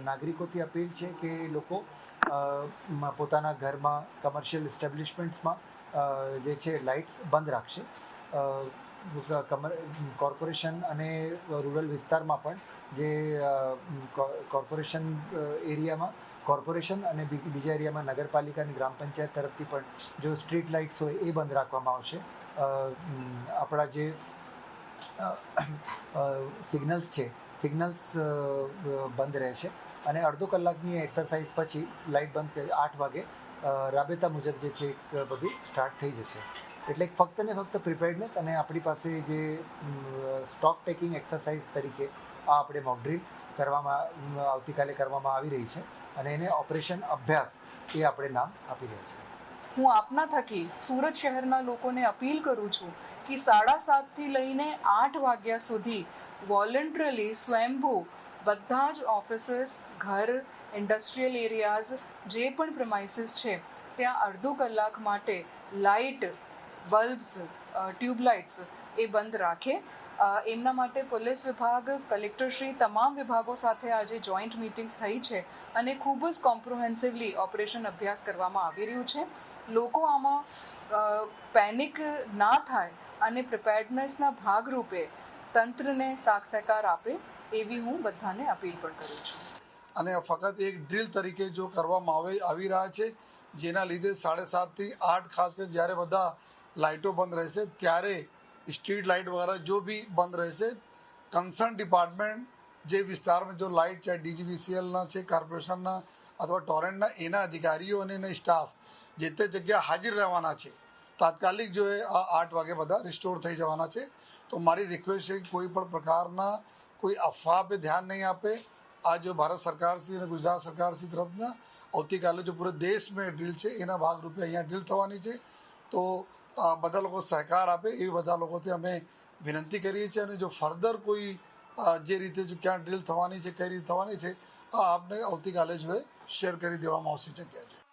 નાગરિકોથી appeal છે કે લોકો પોતાના ઘરમાં કમર્શિયલ એસ્ટાબ્લિશમેન્ટ્સમાં જે છે લાઇટ્સ બંધ રાખશે. કોર્પોરેશન અને રૂરલ વિસ્તારમાં પણ જે કોર્પોરેશન એરિયામાં કોર્પોરેશન અને બીજા એરિયામાં નગરપાલિકા અને ગ્રામ પંચાયત તરફથી પણ જો સ્ટ્રીટ લાઇટ્સ હોય એ બંધ રાખવામાં આવશે. આપણા જે સિગ્નલ્સ છે સિગ્નલ્સ બંધ રહેશે અને અડધો કલાકની એક્સરસાઇઝ પછી લાઇટ બંધ 8 વાગે રાબેતા મુજબ જે છે બધું સ્ટાર્ટ થઈ જશે. એટલે ફક્ત ને ફક્ત પ્રિપેર્ડનેસ અને આપણી પાસે જે સ્ટોક ટેકિંગ એક્સરસાઇઝ તરીકે આ આપણે મોક ડ્રીલ કરવામાં આવતીકાલે કરવામાં આવી રહી છે અને એને ઓપરેશન અભ્યાસ એ આપણે નામ આપી રહ્યા છીએ. હું આપના થકી સુરત શહેરના લોકોને અપીલ કરું છું કે 7:30થી લઈને 8 વાગ્યા સુધી વોલન્ટરીલી સ્વયંભૂ બધા જ ઓફિસીસ, ઘર, ઇન્ડસ્ટ્રીયલ એરિયાઝ, જે પણ પ્રિમાઇસીસ છે ત્યાં અડધો કલાક માટે લાઇટ, બલ્બ્સ, ટ્યુબલાઇટ્સ એ બંધ રાખે. એમના માટે પોલીસ વિભાગ, કલેક્ટરશ્રી, તમામ વિભાગો સાથે આજે જોઈન્ટ મિટિંગ્સ થઈ છે અને ખૂબ જ કોમ્પ્રિહેન્સિવલી ઓપરેશન અભ્યાસ કરવામાં આવી રહ્યું છે. લોકો આમાં પેનિક ના થાય અને પ્રિપેર્ડનેસના ભાગરૂપે તંત્રને સાથ સહકાર આપે એવી હું બધાને અપીલ પણ કરું છું. અને ફક્ત એક ડ્રીલ તરીકે જો કરવામાં આવી રહ્યા છે, જેના લીધે 7:30થી 8 ખાસ કરીને જ્યારે બધા લાઇટો બંધ રહેશે ત્યારે સ્ટ્રીટ લાઇટ વગેરે જો भी બંધ રહેશે. કન્સર્ન ડિપાર્ટમેન્ટ જે વિસ્તારમાં જો લાઇટ ચાહે DGVCLના છે, કોર્પોરેશનના અથવા ટોરેન્ટના, એના અધિકારીઓ અને એના સ્ટાફ જે તે જગ્યા હાજર રહેવાના છે. તાત્કાલિક જો એ 8 વાગે બધા રિસ્ટોર થઈ જવાના છે. તો મારી રિક્વેસ્ટ છે કે કોઈ પણ પ્રકારના કોઈ અફવા પર ધ્યાન નહીં આપે. આ જો ભારત સરકારશ્રી અને ગુજરાત સરકારશ્રી તરફના આવતીકાલે જો પૂરા દેશમાં ડ્રીલ છે એના ભાગરૂપે અહીંયા ડ્રીલ થવાની છે. તો બધા લોકો સહકાર આપે એવી બધા લોકોથી અમે વિનંતી કરીએ છીએ. અને જો ફર્ધર કોઈ જે રીતે જો ક્યાં ડ્રીલ થવાની છે, કઈ રીતે થવાની છે, આપને આવતીકાલે જો એ શેર કરી દેવામાં આવશે જગ્યા.